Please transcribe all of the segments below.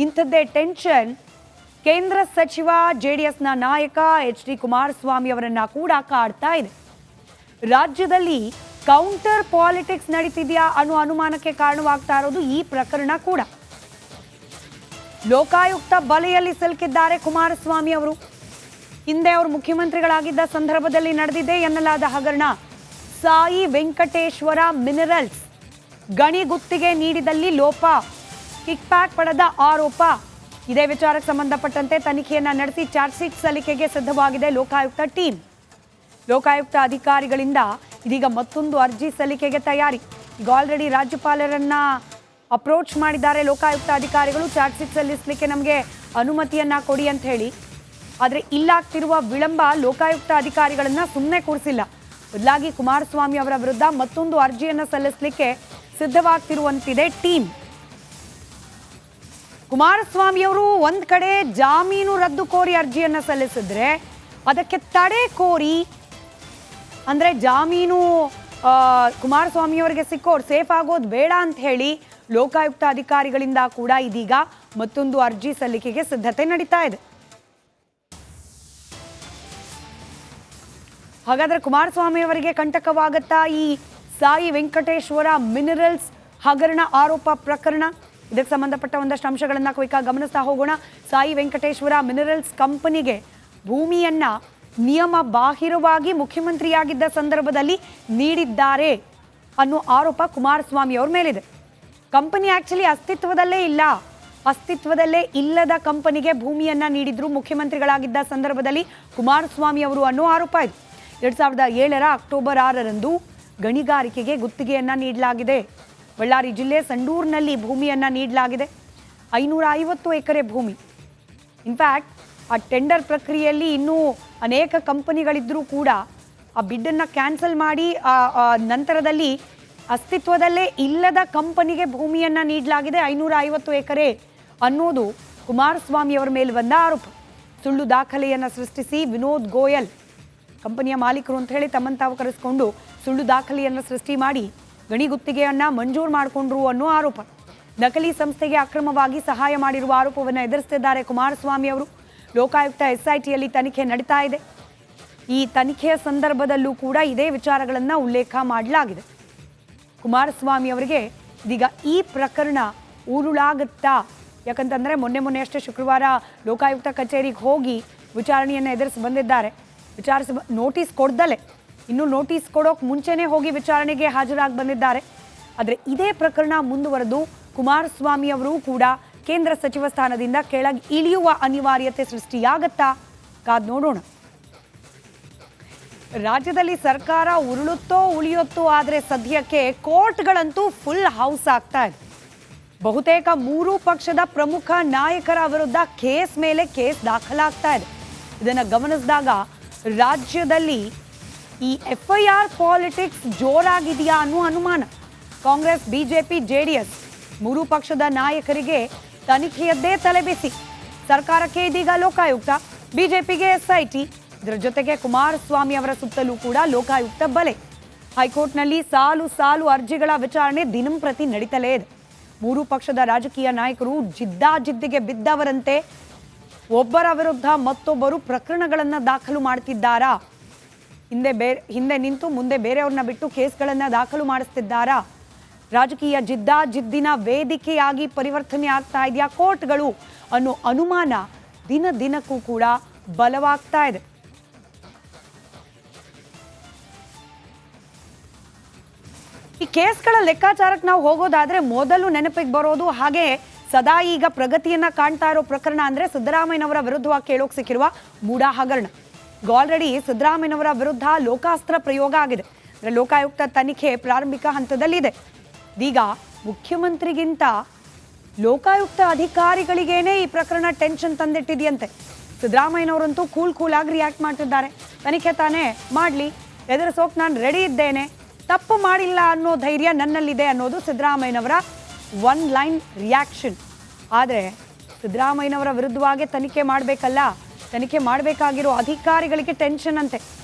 ಇಂಥದ್ದೇ ಟೆನ್ಷನ್ ಕೇಂದ್ರ ಸಚಿವ ಜೆಡಿಎಸ್ನ ನಾಯಕ ಎಚ್.ಡಿ. ಕುಮಾರಸ್ವಾಮಿ ಅವರನ್ನ ಕೂಡ ಕಾಡ್ತಾ ಇದೆ. ರಾಜ್ಯದಲ್ಲಿ ಕೌಂಟರ್ ಪಾಲಿಟಿಕ್ಸ್ ನಡೀತಿದೆಯಾ ಅನ್ನೋ ಅನುಮಾನಕ್ಕೆ ಕಾರಣವಾಗ್ತಾ ಇರೋದು ಈ ಪ್ರಕರಣ ಕೂಡ. ಲೋಕಾಯುಕ್ತ ಬಲೆಯಲ್ಲಿ ಸಿಲುಕಿದ್ದಾರೆ ಕುಮಾರಸ್ವಾಮಿ ಅವರು. ಹಿಂದೆ ಅವರು ಮುಖ್ಯಮಂತ್ರಿಗಳಾಗಿದ್ದ ಸಂದರ್ಭದಲ್ಲಿ ನಡೆದಿದೆ ಎನ್ನಲಾದ ಹಗರಣ. ಸಾಯಿ ವೆಂಕಟೇಶ್ವರ ಮಿನರಲ್ಸ್ ಗಣಿ ಗುತ್ತಿಗೆ ನೀಡಿದಲ್ಲಿ ಲೋಪ, ಕಿಕ್ ಬ್ಯಾಕ್ ಪಡೆದ ಆರೋಪ. ಇದೇ ವಿಚಾರಕ್ಕೆ ಸಂಬಂಧಪಟ್ಟಂತೆ ತನಿಖೆಯನ್ನ ನಡೆಸಿ ಚಾರ್ಜ್ ಶೀಟ್ ಸಲ್ಲಿಕೆಗೆ ಸಿದ್ಧವಾಗಿದೆ ಲೋಕಾಯುಕ್ತ ಟೀಮ್. ಲೋಕಾಯುಕ್ತ ಅಧಿಕಾರಿಗಳಿಂದ ಇದೀಗ ಮತ್ತೊಂದು ಅರ್ಜಿ ಸಲ್ಲಿಕೆಗೆ ತಯಾರಿ. ಈಗ ಆಲ್ರೆಡಿ ರಾಜ್ಯಪಾಲರನ್ನ ಅಪ್ರೋಚ್ ಮಾಡಿದ್ದಾರೆ ಲೋಕಾಯುಕ್ತ ಅಧಿಕಾರಿಗಳು. ಚಾರ್ಜ್ ಶೀಟ್ ಸಲ್ಲಿಸಲಿಕ್ಕೆ ನಮಗೆ ಅನುಮತಿಯನ್ನ ಕೊಡಿ ಅಂತ ಹೇಳಿ. ಆದರೆ ಇಲ್ಲಾಗ್ತಿರುವ ವಿಳಂಬ ಲೋಕಾಯುಕ್ತ ಅಧಿಕಾರಿಗಳನ್ನ ಸುಮ್ಮನೆ ಕೂರಿಸಿಲ್ಲ. ಬದಲಾಗಿ ಕುಮಾರಸ್ವಾಮಿ ಅವರ ವಿರುದ್ಧ ಮತ್ತೊಂದು ಅರ್ಜಿಯನ್ನು ಸಲ್ಲಿಸಲಿಕ್ಕೆ ಸಿದ್ಧವಾಗ್ತಿರುವಂತಿದೆ ಟೀಮ್. ಕುಮಾರಸ್ವಾಮಿ ಅವರು ಒಂದ್ ಕಡೆ ಜಾಮೀನು ರದ್ದು ಕೋರಿ ಅರ್ಜಿಯನ್ನ ಸಲ್ಲಿಸಿದ್ರೆ, ಅದಕ್ಕೆ ತಡೆ ಕೋರಿ ಅಂದ್ರೆ ಜಾಮೀನು ಕುಮಾರಸ್ವಾಮಿ ಅವರಿಗೆ ಸಿಕ್ಕೋರು ಸೇಫ್ ಆಗೋದು ಬೇಡ ಅಂತ ಹೇಳಿ ಲೋಕಾಯುಕ್ತ ಅಧಿಕಾರಿಗಳಿಂದ ಕೂಡ ಇದೀಗ ಮತ್ತೊಂದು ಅರ್ಜಿ ಸಲ್ಲಿಕೆಗೆ ಸಿದ್ಧತೆ ನಡೀತಾ ಇದೆ. ಹಾಗಾದ್ರೆ ಕುಮಾರಸ್ವಾಮಿ ಅವರಿಗೆ ಕಂಟಕವಾಗತ್ತಾ ಈ ಸಾಯಿ ವೆಂಕಟೇಶ್ವರ ಮಿನರಲ್ಸ್ ಹಗರಣ ಆರೋಪ ಪ್ರಕರಣ? ಇದಕ್ಕೆ ಸಂಬಂಧಪಟ್ಟ ಒಂದಷ್ಟು ಅಂಶಗಳನ್ನ ಕ್ವಿಕ್ಕಾಗಿ ಗಮನಿಸ್ತಾ ಹೋಗೋಣ. ಸಾಯಿ ವೆಂಕಟೇಶ್ವರ ಮಿನರಲ್ಸ್ ಕಂಪನಿಗೆ ಭೂಮಿಯನ್ನ ನಿಯಮ ಬಾಹಿರವಾಗಿ ಮುಖ್ಯಮಂತ್ರಿಯಾಗಿದ್ದ ಸಂದರ್ಭದಲ್ಲಿ ನೀಡಿದ್ದಾರೆ ಅನ್ನೋ ಆರೋಪ ಕುಮಾರಸ್ವಾಮಿ ಅವ್ರ ಮೇಲಿದೆ. ಕಂಪನಿ ಆಕ್ಚುಲಿ ಅಸ್ತಿತ್ವದಲ್ಲೇ ಇಲ್ಲದ ಕಂಪನಿಗೆ ಭೂಮಿಯನ್ನ ನೀಡಿದ್ರು ಮುಖ್ಯಮಂತ್ರಿಗಳಾಗಿದ್ದ ಸಂದರ್ಭದಲ್ಲಿ ಕುಮಾರಸ್ವಾಮಿ ಅವರು ಅನ್ನೋ ಆರೋಪ ಇದೆ. 2007 ಅಕ್ಟೋಬರ್ 6ರಂದು ಗಣಿಗಾರಿಕೆಗೆ ಗುತ್ತಿಗೆಯನ್ನ ನೀಡಲಾಗಿದೆ. ಬಳ್ಳಾರಿ ಜಿಲ್ಲೆ ಸಂಡೂರಿನಲ್ಲಿ ಭೂಮಿಯನ್ನ ನೀಡಲಾಗಿದೆ. 550 ಎಕರೆ ಭೂಮಿ. ಇನ್ಫ್ಯಾಕ್ಟ್ ಆ ಟೆಂಡರ್ ಪ್ರಕ್ರಿಯೆಯಲ್ಲಿ ಇನ್ನೂ ಅನೇಕ ಕಂಪನಿಗಳಿದ್ರೂ ಕೂಡ ಆ ಬಿಡ್ಡನ್ನು ಕ್ಯಾನ್ಸಲ್ ಮಾಡಿ ನಂತರದಲ್ಲಿ ಅಸ್ತಿತ್ವದಲ್ಲೇ ಇಲ್ಲದ ಕಂಪನಿಗೆ ಭೂಮಿಯನ್ನ ನೀಡಲಾಗಿದೆ 550 ಎಕರೆ ಅನ್ನೋದು ಕುಮಾರಸ್ವಾಮಿ ಅವರ ಮೇಲೆ ಬಂದ ಆರೋಪ. ಸುಳ್ಳು ದಾಖಲೆಯನ್ನು ಸೃಷ್ಟಿಸಿ ವಿನೋದ್ ಗೋಯಲ್ ಕಂಪನಿಯ ಮಾಲೀಕರು ಅಂತ ಹೇಳಿ ತಮ್ಮನ್ನು ತಾವು ಕರೆಸಿಕೊಂಡು ಸುಳ್ಳು ದಾಖಲೆಯನ್ನು ಸೃಷ್ಟಿ ಮಾಡಿ ಗಣಿ ಗುತ್ತಿಗೆಯನ್ನ ಮಂಜೂರು ಮಾಡಿಕೊಂಡ್ರು ಅನ್ನೋ ಆರೋಪ. ನಕಲಿ ಸಂಸ್ಥೆಗೆ ಅಕ್ರಮವಾಗಿ ಸಹಾಯ ಮಾಡಿರುವ ಆರೋಪವನ್ನು ಎದುರಿಸುತ್ತಿದ್ದಾರೆ ಕುಮಾರಸ್ವಾಮಿ ಅವರು. ಲೋಕಾಯುಕ್ತ SITಯಲ್ಲಿ ತನಿಖೆ ನಡೀತಾ ಇದೆ. ಈ ತನಿಖೆಯ ಸಂದರ್ಭದಲ್ಲೂ ಕೂಡ ಇದೇ ವಿಚಾರಗಳನ್ನು ಉಲ್ಲೇಖ ಮಾಡಲಾಗಿದೆ. ಕುಮಾರಸ್ವಾಮಿ ಅವರಿಗೆ ಇದೀಗ ಈ ಪ್ರಕರಣ ಉರುಳಾಗುತ್ತಾ? ಯಾಕಂತಂದರೆ ಮೊನ್ನೆ ಅಷ್ಟೇ ಶುಕ್ರವಾರ ಲೋಕಾಯುಕ್ತ ಕಚೇರಿಗೆ ಹೋಗಿ ವಿಚಾರಣೆಯನ್ನು ಎದುರಿಸಿ ಬಂದಿದ್ದಾರೆ. ನೋಟಿಸ್ ಕೊಡ್ದಲೆ, ಇನ್ನು ನೋಟಿಸ್ ಕೊಡೋಕೆ ಮುಂಚೆನೇ ಹೋಗಿ ವಿಚಾರಣೆಗೆ ಹಾಜರಾಗಿ ಬಂದಿದ್ದಾರೆ. ಆದರೆ ಇದೇ ಪ್ರಕರಣ ಮುಂದುವರೆದು ಕುಮಾರಸ್ವಾಮಿ ಅವರು ಕೂಡ ಕೇಂದ್ರ ಸಚಿವ ಸ್ಥಾನದಿಂದ ಕೆಳಗೆ ಇಳಿಯುವ ಅನಿವಾರ್ಯತೆ ಸೃಷ್ಟಿಯಾಗತ್ತಾ? ಕಾದ್ ನೋಡೋಣ. ರಾಜ್ಯದಲ್ಲಿ ಸರ್ಕಾರ ಉರುಳುತ್ತೋ ಉಳಿಯುತ್ತೋ, ಆದರೆ ಸದ್ಯಕ್ಕೆ ಕೋರ್ಟ್ಗಳಂತೂ ಫುಲ್ ಹೌಸ್ ಆಗ್ತಾ ಇದೆ. ಬಹುತೇಕ 3 ಪಕ್ಷದ ಪ್ರಮುಖ ನಾಯಕರ ವಿರುದ್ಧ ಕೇಸ್ ಮೇಲೆ ಕೇಸ್ ದಾಖಲಾಗ್ತಾ ಇದೆ. ಇದನ್ನು ಗಮನಿಸಿದಾಗ ರಾಜ್ಯದಲ್ಲಿ ಈ FIR ಪಾಲಿಟಿಕ್ಸ್ ಜೋರಾಗಿದೆಯಾ ಅನ್ನೋ ಅನುಮಾನ. ಕಾಂಗ್ರೆಸ್, BJP, JDS 3 ಪಕ್ಷದ ನಾಯಕರಿಗೆ ತನಿಖೆಯದ್ದೇ ತಲೆಬಿಸಿ. ಸರ್ಕಾರಕ್ಕೆ ಇದೀಗ ಲೋಕಾಯುಕ್ತ, BJPಗೆ SIT, ಇದರ ಜೊತೆಗೆ ಕುಮಾರಸ್ವಾಮಿ ಅವರ ಸುತ್ತಲೂ ಕೂಡ ಲೋಕಾಯುಕ್ತ ಬಲೆ. ಹೈಕೋರ್ಟ್ನಲ್ಲಿ ಸಾಲು ಅರ್ಜಿಗಳ ವಿಚಾರಣೆ ದಿನಂಪ್ರತಿ ನಡೀತಲೇ ಇದೆ. 3 ಪಕ್ಷದ ರಾಜಕೀಯ ನಾಯಕರು ಜಿದ್ದಾಜಿದ್ದಿಗೆ ಬಿದ್ದವರಂತೆ ಒಬ್ಬರ ವಿರುದ್ಧ ಮತ್ತೊಬ್ಬರು ಪ್ರಕರಣಗಳನ್ನು ದಾಖಲು ಮಾಡ್ತಿದ್ದಾರಾ? ಹಿಂದೆ ನಿಂತು ಮುಂದೆ ಬೇರೆಯವ್ರನ್ನ ಬಿಟ್ಟು ಕೇಸ್ಗಳನ್ನು ದಾಖಲು ಮಾಡಿಸ್ತಿದ್ದಾರಾ? ರಾಜಕೀಯ ಜಿದ್ದಾಜಿದ್ದಿನ ವೇದಿಕೆಯಾಗಿ ಪರಿವರ್ತನೆ ಆಗ್ತಾ ಇದೆಯಾ ಕೋರ್ಟ್ಗಳು ಅನ್ನೋ ಅನುಮಾನ ದಿನಕ್ಕೂ ಕೂಡ ಬಲವಾಗ್ತಾ ಇದೆ. ಈ ಕೇಸ್ಗಳ ಲೆಕ್ಕಾಚಾರಕ್ಕೆ ನಾವು ಹೋಗೋದಾದ್ರೆ ಮೊದಲು ನೆನಪಿಗೆ ಬರೋದು, ಹಾಗೆ ಸದಾ ಈಗ ಪ್ರಗತಿಯನ್ನ ಕಾಣ್ತಾ ಇರೋ ಪ್ರಕರಣ ಅಂದ್ರೆ ಸಿದ್ದರಾಮಯ್ಯನವರ ವಿರುದ್ಧವಾಗಿ ಕೇಳೋಕೆ ಸಿಕ್ಕಿರುವ ಮೂಡಾ ಹಗರಣ. ಈಗ ಆಲ್ರೆಡಿ ಸಿದ್ದರಾಮಯ್ಯನವರ ವಿರುದ್ಧ ಲೋಕಾಸ್ತ್ರ ಪ್ರಯೋಗ ಆಗಿದೆ. ಅಂದರೆ ಲೋಕಾಯುಕ್ತ ತನಿಖೆ ಪ್ರಾರಂಭಿಕ ಹಂತದಲ್ಲಿದೆ. ಇದೀಗ ಮುಖ್ಯಮಂತ್ರಿಗಿಂತ ಲೋಕಾಯುಕ್ತ ಅಧಿಕಾರಿಗಳಿಗೇನೆ ಈ ಪ್ರಕರಣ ಟೆನ್ಷನ್ ತಂದಿಟ್ಟಿದೆಯಂತೆ. ಸಿದ್ದರಾಮಯ್ಯನವರಂತೂ ಕೂಲ್ ಆಗಿ ರಿಯಾಕ್ಟ್ ಮಾಡ್ತಿದ್ದಾರೆ. ತನಿಖೆ ತಾನೇ ಮಾಡಲಿ, ಎದುರಿಸೋಕೆ ನಾನು ರೆಡಿ ಇದ್ದೇನೆ, ತಪ್ಪು ಮಾಡಿಲ್ಲ ಅನ್ನೋ ಧೈರ್ಯ ನನ್ನಲ್ಲಿದೆ ಅನ್ನೋದು ಸಿದ್ದರಾಮಯ್ಯನವರ ಒನ್ ಲೈನ್ ರಿಯಾಕ್ಷನ್. ಆದರೆ ಸಿದ್ದರಾಮಯ್ಯನವರ ವಿರುದ್ಧವಾಗಿ ತನಿಖೆ ಮಾಡಬೇಕಲ್ಲ, ತನಿಖೆ ಮಾಡಬೇಕಾಗಿರೋ ಅಧಿಕಾರಿಗಳಿಗೆ ಟೆನ್ಷನ್ ಅಂತೆ.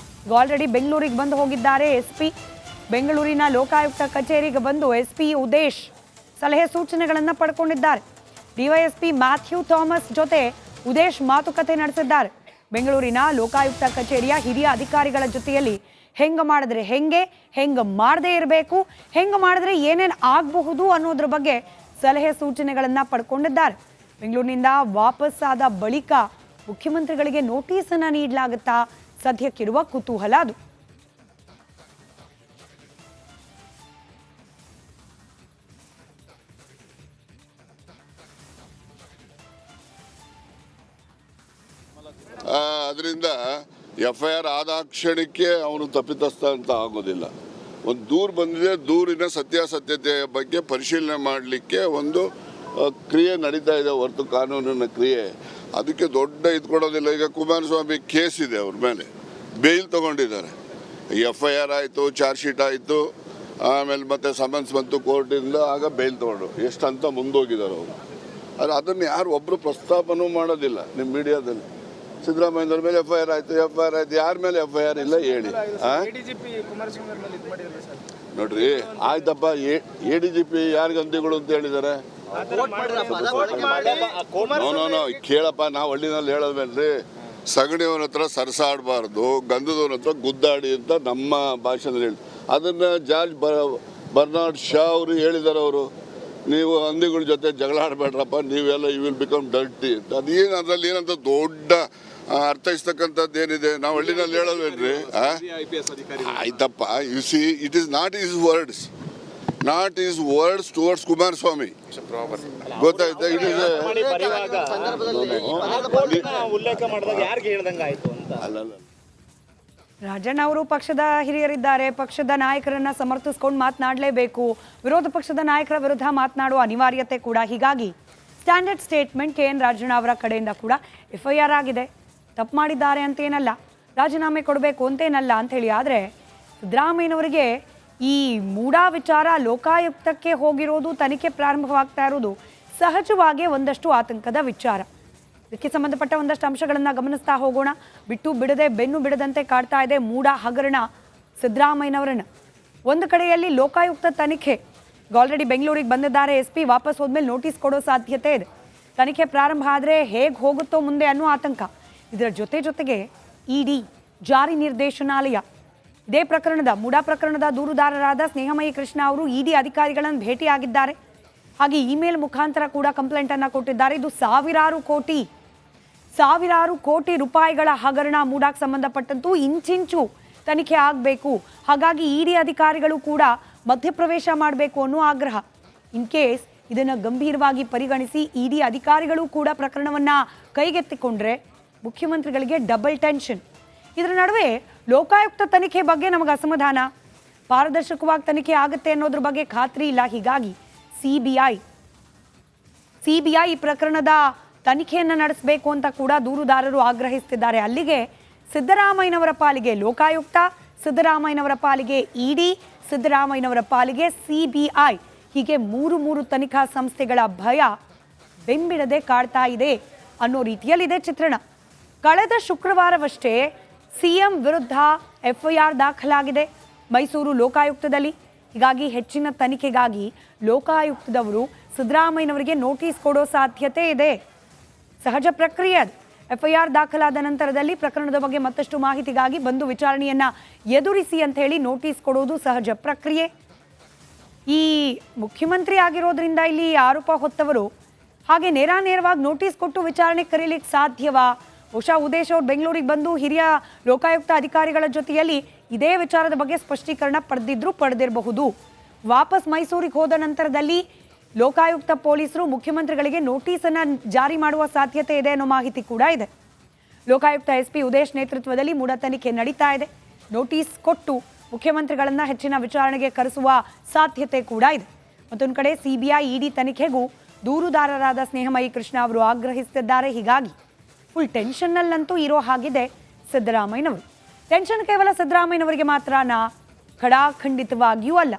ಈಗ ಆಲ್ರೆಡಿ ಬೆಂಗಳೂರಿಗೆ ಬಂದು ಹೋಗಿದ್ದಾರೆ SP. ಬೆಂಗಳೂರಿನ ಲೋಕಾಯುಕ್ತ ಕಚೇರಿಗೆ ಬಂದು SP ಉದೇಶ್ ಸಲಹೆ ಸೂಚನೆಗಳನ್ನು ಪಡ್ಕೊಂಡಿದ್ದಾರೆ. ಡಿವೈಎಸ್ಪಿ ಮ್ಯಾಥ್ಯೂ ಥಾಮಸ್ ಜೊತೆ ಉದೇಶ್ ಮಾತುಕತೆ ನಡೆಸಿದ್ದಾರೆ. ಬೆಂಗಳೂರಿನ ಲೋಕಾಯುಕ್ತ ಕಚೇರಿಯ ಹಿರಿಯ ಅಧಿಕಾರಿಗಳ ಜೊತೆಯಲ್ಲಿ ಹೆಂಗ ಮಾಡಿದ್ರೆ ಹೆಂಗ ಮಾಡದೇ ಇರಬೇಕು, ಹೆಂಗ ಮಾಡಿದ್ರೆ ಏನೇನು ಆಗಬಹುದು ಅನ್ನೋದ್ರ ಬಗ್ಗೆ ಸಲಹೆ ಸೂಚನೆಗಳನ್ನ ಪಡ್ಕೊಂಡಿದ್ದಾರೆ. ಬೆಂಗಳೂರಿನಿಂದ ವಾಪಸ್ ಆದ ಬಳಿಕ ಮುಖ್ಯಮಂತ್ರಿಗಳಿಗೆ ನೋಟಿಸ್ ಅನ್ನ ನೀಡಲಾಗುತ್ತಾ ಸದ್ಯಕ್ಕಿರುವ ಕುತೂಹಲ ಅದು. ಅದರಿಂದ FIR ಆದ ಕ್ಷಣಕ್ಕೆ ಅವನು ತಪ್ಪಿತಸ್ಥ ಅಂತ ಆಗೋದಿಲ್ಲ. ಒಂದು ದೂರು ಬಂದಿದೆ, ದೂರಿನ ಸತ್ಯಾಸತ್ಯತೆಯ ಬಗ್ಗೆ ಪರಿಶೀಲನೆ ಮಾಡಲಿಕ್ಕೆ ಒಂದು ಕ್ರಿಯೆ ನಡೀತಾ ಇದೆ ಹೊರತು ಕಾನೂನಿನ ಕ್ರಿಯೆ. ಅದಕ್ಕೆ ದೊಡ್ಡ ಕೊಡೋದಿಲ್ಲ. ಈಗ ಕುಮಾರಸ್ವಾಮಿ ಕೇಸ್ ಇದೆ, ಅವ್ರ ಮೇಲೆ ಬೇಲ್ ತಗೊಂಡಿದ್ದಾರೆ. FIR ಆಯಿತು, ಚಾರ್ಜ್ ಶೀಟ್ ಆಯಿತು, ಆಮೇಲೆ ಮತ್ತೆ ಸಮನ್ಸ್ ಬಂತು ಕೋರ್ಟಿಂದ, ಆಗ ಬೇಲ್ ತಗೊಂಡು ಎಷ್ಟಂತ ಮುಂದೋಗಿದ್ದಾರೆ ಅವರು. ಆದರೆ ಅದನ್ನು ಯಾರು ಒಬ್ಬರು ಪ್ರಸ್ತಾಪನೂ ಮಾಡೋದಿಲ್ಲ ನಿಮ್ಮ ಮೀಡಿಯಾದಲ್ಲಿ. ಸಿದ್ದರಾಮಯ್ಯವ್ರ ಮೇಲೆ FIR ಆಯಿತು, ಯಾರ ಮೇಲೆ FIR ಇಲ್ಲ ಹೇಳಿ. ನೋಡ್ರಿ, ಆಯ್ತಪ್ಪ, ADGP ಯಾರಿಗೆ ಅಂದಿಗಳು ಅಂತ ಹೇಳಿದ್ದಾರೆ? ನೋ ಕೇಳಪ್ಪ, ನಾವು ಹಳ್ಳಿನಲ್ಲಿ ಹೇಳೋದ್ಮೇಲೆ ಸಗಣಿಯವನ ಹತ್ರ ಸರಸಾಡಬಾರ್ದು, ಗಂಧದವನ ಹತ್ರ ಗುದ್ದಾಡಿ ಅಂತ ನಮ್ಮ ಭಾಷೆನಲ್ಲಿ ಹೇಳಿ. ಅದನ್ನು ಜಾರ್ಜ್ ಬರ್ನಾರ್ಡ್ ಶಾ ಅವರು ಹೇಳಿದ್ದಾರೆ. ಅವರು ನೀವು ಹಂದಿಗಳ ಜೊತೆ ಜಗಳ ಆಡಬೇಡ್ರಪ್ಪ, ನೀವೆಲ್ಲ ಯು ವಿಲ್ ಬಿಕಮ್ ಡರ್ಟಿ ಅಂತ. ಅದೇನು ಅದರಲ್ಲಿ ಏನಂತ ದೊಡ್ಡ ಅರ್ಥೈಸ್ತಕ್ಕಂಥದ್ದು ಏನಿದೆ? ನಾವು ಹಳ್ಳಿನಲ್ಲಿ ಹೇಳೋದ್ವೇನ್ರಿ? ಆಯ್ತಪ್ಪ, you see, it is not is words towards Kumaraswamy. ಗೊತ್ತಾಯ್ತಾ? ಇಟ್ ಈಸ್ ಅಲ್ಲ. ರಾಜಣ್ಣ ಅವರು ಪಕ್ಷದ ಹಿರಿಯರಿದ್ದಾರೆ, ಪಕ್ಷದ ನಾಯಕರನ್ನ ಸಮರ್ಥಿಸ್ಕೊಂಡು ಮಾತನಾಡಲೇಬೇಕು. ವಿರೋಧ ಪಕ್ಷದ ನಾಯಕರ ವಿರುದ್ಧ ಮಾತನಾಡುವ ಅನಿವಾರ್ಯತೆ ಕೂಡ. ಹೀಗಾಗಿ ಸ್ಟ್ಯಾಂಡರ್ಡ್ ಸ್ಟೇಟ್ಮೆಂಟ್ KN ರಾಜಣ್ಣ ಅವರ ಕಡೆಯಿಂದ ಕೂಡ FIR ಆಗಿದೆ, ತಪ್ಪು ಮಾಡಿದ್ದಾರೆ ಅಂತೇನಲ್ಲ, ರಾಜೀನಾಮೆ ಕೊಡಬೇಕು ಅಂತೇನಲ್ಲ ಅಂಥೇಳಿ. ಆದರೆ ಸಿದ್ದರಾಮಯ್ಯನವರಿಗೆ ಈ ಮೂಡಾ ವಿಚಾರ ಲೋಕಾಯುಕ್ತಕ್ಕೆ ಹೋಗಿರೋದು, ತನಿಖೆ ಪ್ರಾರಂಭವಾಗ್ತಾ ಇರೋದು ಸಹಜವಾಗಿ ಒಂದಷ್ಟು ಆತಂಕದ ವಿಚಾರ. ಇದಕ್ಕೆ ಸಂಬಂಧಪಟ್ಟ ಒಂದಷ್ಟು ಅಂಶಗಳನ್ನು ಗಮನಿಸ್ತಾ ಹೋಗೋಣ. ಬಿಟ್ಟು ಬಿಡದೆ ಬೆನ್ನು ಬಿಡದಂತೆ ಕಾಡ್ತಾ ಇದೆ ಮೂಡಾ ಹಗರಣ ಸಿದ್ದರಾಮಯ್ಯನವರನ್ನ. ಒಂದು ಕಡೆಯಲ್ಲಿ ಲೋಕಾಯುಕ್ತ ತನಿಖೆ ಆಲ್ರೆಡಿ ಬೆಂಗಳೂರಿಗೆ ಬಂದಿದ್ದಾರೆ. SP ವಾಪಸ್ ಹೋದ್ಮೇಲೆ ನೋಟಿಸ್ ಕೊಡೋ ಸಾಧ್ಯತೆ ಇದೆ. ತನಿಖೆ ಪ್ರಾರಂಭ ಆದರೆ ಹೇಗೆ ಹೋಗುತ್ತೋ ಮುಂದೆ ಅನ್ನೋ ಆತಂಕ. ಇದರ ಜೊತೆಗೆ ED ಜಾರಿ ನಿರ್ದೇಶನಾಲಯ ಇದೇ ಪ್ರಕರಣದ ಮೂಡಾ ಪ್ರಕರಣದ ದೂರುದಾರರಾದ ಸ್ನೇಹಮಯಿ ಕೃಷ್ಣ ಅವರು ED ಅಧಿಕಾರಿಗಳನ್ನು ಭೇಟಿಯಾಗಿದ್ದಾರೆ. ಹಾಗೆ ಇಮೇಲ್ ಮುಖಾಂತರ ಕೂಡ ಕಂಪ್ಲೇಂಟ್ ಅನ್ನು ಕೊಟ್ಟಿದ್ದಾರೆ. ಇದು ಸಾವಿರಾರು ಕೋಟಿ ರೂಪಾಯಿಗಳ ಹಗರಣ ಮೂಡಾಕ್ಕೆ ಸಂಬಂಧಪಟ್ಟಂತೂ ಇಂಚಿಂಚು ತನಿಖೆ ಆಗಬೇಕು. ಹಾಗಾಗಿ ED ಅಧಿಕಾರಿಗಳು ಕೂಡ ಮಧ್ಯಪ್ರವೇಶ ಮಾಡಬೇಕು ಅನ್ನೋ ಆಗ್ರಹ. ಇನ್ ಕೇಸ್ ಇದನ್ನು ಗಂಭೀರವಾಗಿ ಪರಿಗಣಿಸಿ ED ಅಧಿಕಾರಿಗಳು ಕೂಡ ಪ್ರಕರಣವನ್ನು ಕೈಗೆತ್ತಿಕೊಂಡ್ರೆ ಮುಖ್ಯಮಂತ್ರಿಗಳಿಗೆ ಡಬಲ್ ಟೆನ್ಷನ್. ಇದರ ನಡುವೆ ಲೋಕಾಯುಕ್ತ ತನಿಖೆ ಬಗ್ಗೆ ನಮಗೆ ಅಸಮಾಧಾನ, ಪಾರದರ್ಶಕವಾಗಿ ತನಿಖೆ ಆಗುತ್ತೆ ಅನ್ನೋದ್ರ ಬಗ್ಗೆ ಖಾತ್ರಿ ಇಲ್ಲ. ಹೀಗಾಗಿ CBI ಈ ಪ್ರಕರಣದ ತನಿಖೆಯನ್ನು ನಡೆಸಬೇಕು ಅಂತ ಕೂಡ ದೂರುದಾರರು ಆಗ್ರಹಿಸುತ್ತಿದ್ದಾರೆ. ಅಲ್ಲಿಗೆ ಸಿದ್ದರಾಮಯ್ಯನವರ ಪಾಲಿಗೆ ಲೋಕಾಯುಕ್ತ, ಸಿದ್ದರಾಮಯ್ಯನವರ ಪಾಲಿಗೆ ED, ಸಿದ್ದರಾಮಯ್ಯನವರ ಪಾಲಿಗೆ CBI, ಹೀಗೆ ಮೂರು ತನಿಖಾ ಸಂಸ್ಥೆಗಳ ಭಯ ಬೆಂಬಿಡದೆ ಕಾಡ್ತಾ ಇದೆ ಅನ್ನೋ ರೀತಿಯಲ್ಲಿದೆ ಚಿತ್ರಣ. ಕಳೆದ ಶುಕ್ರವಾರವಷ್ಟೇ CM ವಿರುದ್ಧ FIR ದಾಖಲಾಗಿದೆ ಮೈಸೂರು ಲೋಕಾಯುಕ್ತದಲ್ಲಿ. ಹೀಗಾಗಿ ಹೆಚ್ಚಿನ ತನಿಖೆಗಾಗಿ ಲೋಕಾಯುಕ್ತದವರು ಸಿದ್ದರಾಮಯ್ಯನವರಿಗೆ ನೋಟಿಸ್ ಕೊಡೋ ಸಾಧ್ಯತೆ ಇದೆ. ಸಹಜ ಪ್ರಕ್ರಿಯೆ ಅದು. FIR ದಾಖಲಾದ ನಂತರದಲ್ಲಿ ಪ್ರಕರಣದ ಬಗ್ಗೆ ಮತ್ತಷ್ಟು ಮಾಹಿತಿಗಾಗಿ ಬಂದು ವಿಚಾರಣೆಯನ್ನ ಎದುರಿಸಿ ಅಂತ ಹೇಳಿ ನೋಟಿಸ್ ಕೊಡೋದು ಸಹಜ ಪ್ರಕ್ರಿಯೆ. ಈ ಮುಖ್ಯಮಂತ್ರಿ ಆಗಿರೋದ್ರಿಂದ ಇಲ್ಲಿ ಆರೋಪ ಹೊತ್ತವರು ಹಾಗೆ ನೇರವಾಗಿ ನೋಟಿಸ್ ಕೊಟ್ಟು ವಿಚಾರಣೆ ಕರೀಲಿಕ್ಕೆ ಸಾಧ್ಯವಾ? ಬಹುಶಃ ಉದೇಶ್ ಅವರು ಬೆಂಗಳೂರಿಗೆ ಬಂದು ಹಿರಿಯ ಲೋಕಾಯುಕ್ತ ಅಧಿಕಾರಿಗಳ ಜೊತೆಯಲ್ಲಿ ಇದೇ ವಿಚಾರದ ಬಗ್ಗೆ ಸ್ಪಷ್ಟೀಕರಣ ಪಡೆದಿರಬಹುದು. ವಾಪಸ್ ಮೈಸೂರಿಗೆ ಹೋದ ನಂತರದಲ್ಲಿ ಲೋಕಾಯುಕ್ತ ಪೊಲೀಸರು ಮುಖ್ಯಮಂತ್ರಿಗಳಿಗೆ ನೋಟಿಸನ್ನು ಜಾರಿ ಮಾಡುವ ಸಾಧ್ಯತೆ ಇದೆ ಅನ್ನೋ ಮಾಹಿತಿ ಕೂಡ ಇದೆ. ಲೋಕಾಯುಕ್ತ SP ಉದೇಶ್ ನೇತೃತ್ವದಲ್ಲಿ ಮೂಡಾ ತನಿಖೆ ನಡೀತಾ ಇದೆ. ನೋಟಿಸ್ ಕೊಟ್ಟು ಮುಖ್ಯಮಂತ್ರಿಗಳನ್ನ ಹೆಚ್ಚಿನ ವಿಚಾರಣೆಗೆ ಕರೆಸುವ ಸಾಧ್ಯತೆ ಕೂಡ ಇದೆ. ಮತ್ತೊಂದು ಕಡೆ CBI ED ತನಿಖೆಗೂ ದೂರುದಾರರಾದ ಸ್ನೇಹಮಯಿ ಕೃಷ್ಣ ಅವರು ಆಗ್ರಹಿಸುತ್ತಿದ್ದಾರೆ. ಹೀಗಾಗಿ ಫುಲ್ ಟೆನ್ಷನ್ನಲ್ಲಂತೂ ಇರೋ ಹಾಗಿದೆ ಸಿದ್ದರಾಮಯ್ಯನವರು. ಟೆನ್ಷನ್ ಕೇವಲ ಸಿದ್ದರಾಮಯ್ಯನವರಿಗೆ ಮಾತ್ರನಾ? ಖಡಾಖಂಡಿತವಾಗಿಯೂ ಅಲ್ಲ.